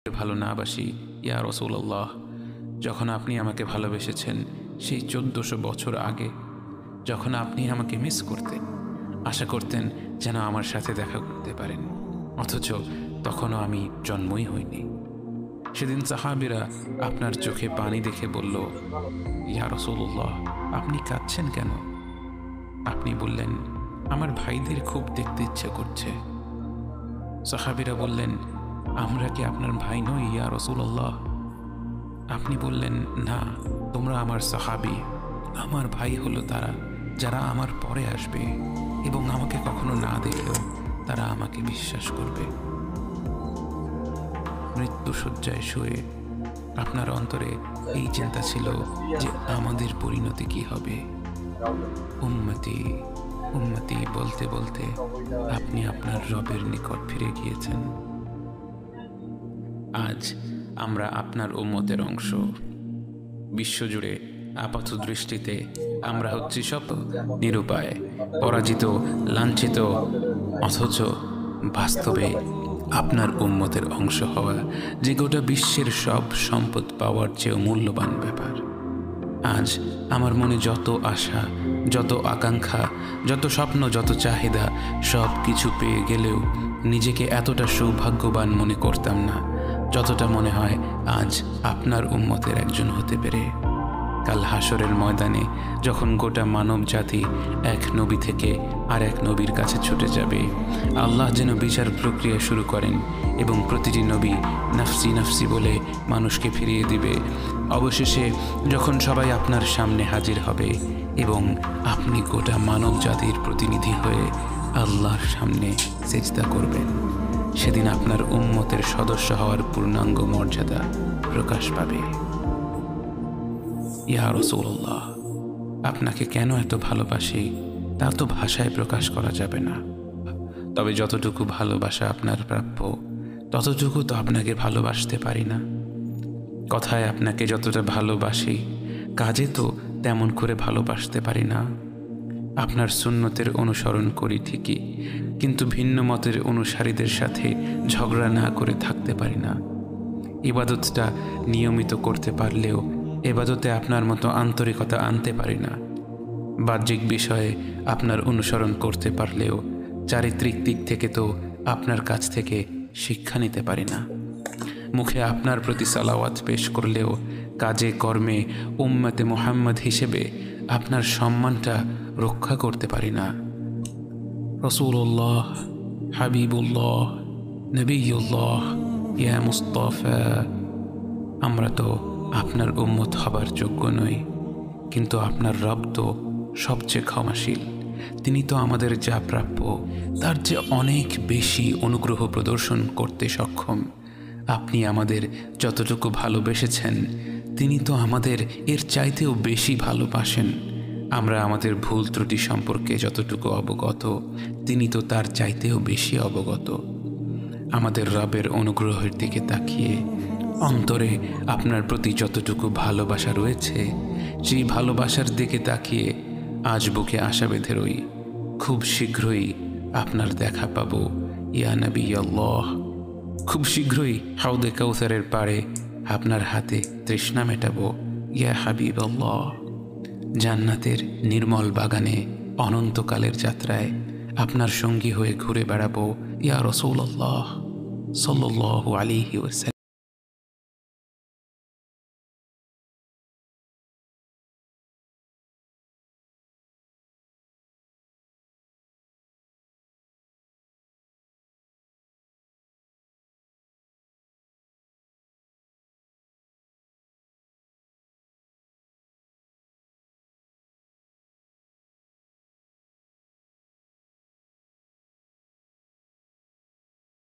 ভালো না বাসি ইয়া রাসূলুল্লাহ, যখন আপনি আমাকে ভালোবেসেছেন সেই 1400 বছর আগে, যখন আপনি আমাকে মিস করতেন, আশা করতেন যেন আমার সাথে দেখা করতে পারেন, অথচ তখনও আমি জন্মই হইনি। সেদিন সাহাবীরা আপনার চোখে পানি দেখে বলল, ইয়া রাসূলুল্লাহ, আপনি কাঁদছেন কেন? আপনি বললেন, আমার ভাইদের খুব দেখতে ইচ্ছে করছে। সাহাবীরা বললেন, আমরা কি আপনার ভাই নই ইয়া রাসূলুল্লাহ? আপনি বললেন, না, তোমরা আমার সাহাবী। আমার ভাই হলো তারা যারা আমার পরে আসবে এবং আমাকে কখনো না দেখেও তারা আমাকে বিশ্বাস করবে। মৃত্যুশয্যায় শুয়ে আপনার অন্তরে এই চিন্তা ছিল যে আমাদের পরিণতি কি হবে। উম্মতি উম্মতি বলতে বলতে আপনি আপনার রবের নিকট ফিরে গিয়েছেন। আজ আমরা আপনার উম্মতের অংশ। বিশ্বজুড়ে আপাত দৃষ্টিতে আমরা হচ্ছি সব নিরুপায়, পরাজিত, লাঞ্ছিত, অথচ বাস্তবে আপনার উম্মতের অংশ হওয়া যে গোটা বিশ্বের সব সম্পদ পাওয়ার চেয়েও মূল্যবান ব্যাপার। আজ আমার মনে যত আশা, যত আকাঙ্ক্ষা, যত স্বপ্ন, যত চাহিদা, সব কিছু পেয়ে গেলেও নিজেকে এতটা সৌভাগ্যবান মনে করতাম না যতটা মনে হয় আজ আপনার উম্মতের একজন হতে পেরে। কাল হাসরের ময়দানে যখন গোটা মানব জাতি এক নবী থেকে আর এক নবীর কাছে ছুটে যাবে, আল্লাহ যেন বিচার প্রক্রিয়া শুরু করেন এবং প্রতিটি নবী নাফসি নাফসি বলে মানুষকে ফিরিয়ে দিবে। অবশেষে যখন সবাই আপনার সামনে হাজির হবে এবং আপনি গোটা মানব জাতির প্রতিনিধি হয়ে আল্লাহর সামনে সিজদা করবেন, সেদিন আপনার উম্মতের সদস্য হওয়ার পূর্ণাঙ্গ মর্যাদা প্রকাশ পাবে। ইয়া রাসূলুল্লাহ, আপনাকে কেন এত ভালোবাসি তা তো ভাষায় প্রকাশ করা যাবে না। তবে যতটুকু ভালোবাসা আপনার প্রাপ্য ততটুকু তো আপনাকে ভালোবাসতে পারি না। কথায় আপনাকে যতটা ভালোবাসি, কাজে তো তেমন করে ভালোবাসতে পারি না। আপনার সুন্নতের অনুসরণ করি ঠিকই, কিন্তু ভিন্ন মতের অনুসারীদের সাথে ঝগড়া না করে থাকতে পারি না। ইবাদতটা নিয়মিত করতে পারলেও এবাদতে আপনার মতো আন্তরিকতা আনতে পারি না। বাহ্যিক বিষয়ে আপনার অনুসরণ করতে পারলেও চারিত্রিক দিক থেকে তো আপনার কাছ থেকে শিক্ষা নিতে পারি না। মুখে আপনার প্রতি সালাওয়াত পেশ করলেও কাজে কর্মে উম্মতে মুহাম্মদ হিসেবে আপনার সম্মানটা রক্ষা করতে পারি না। রাসূলুল্লাহ, হাবিবুল্লাহ, নবিয়ুল্লাহ, ইয়া মুস্তাফা, আমরা তো আপনার উম্মত হবার যোগ্য নই, কিন্তু আপনার রব তো সবচেয়ে ক্ষমাশীল। তিনি তো আমাদের যা প্রাপ্য তার চেয়ে অনেক বেশি অনুগ্রহ প্রদর্শন করতে সক্ষম। আপনি আমাদের যতটুকু ভালোবেসেছেন তিনি তো আমাদের এর চাইতেও বেশি ভালোবাসেন। আমরা আমাদের ভুল ত্রুটি সম্পর্কে যতটুকু অবগত তিনি তো তার চাইতেও বেশি অবগত। আমাদের রবের অনুগ্রহের দিকে তাকিয়ে অন্তরে আপনার প্রতি যতটুকু ভালোবাসা রয়েছে সেই ভালোবাসার দিকে তাকিয়ে আজ বুকে আশা বেঁধে রই, খুব শীঘ্রই আপনার দেখা পাবো ইয়া নবী আল্লাহ। খুব শীঘ্রই হাউদে কাউসারের পাড়ে আপনার হাতে তৃষ্ণা মেটাবো ইয়া হাবিব আল্লাহ। জান্নাতের নির্মল বাগানে অনন্তকালের যাত্রায় আপনার সঙ্গী হয়ে ঘুরে বেড়াবো ইয়া রাসূলুল্লাহ সাল্লাল্লাহু আলাইহি ওয়াসাল্লাম।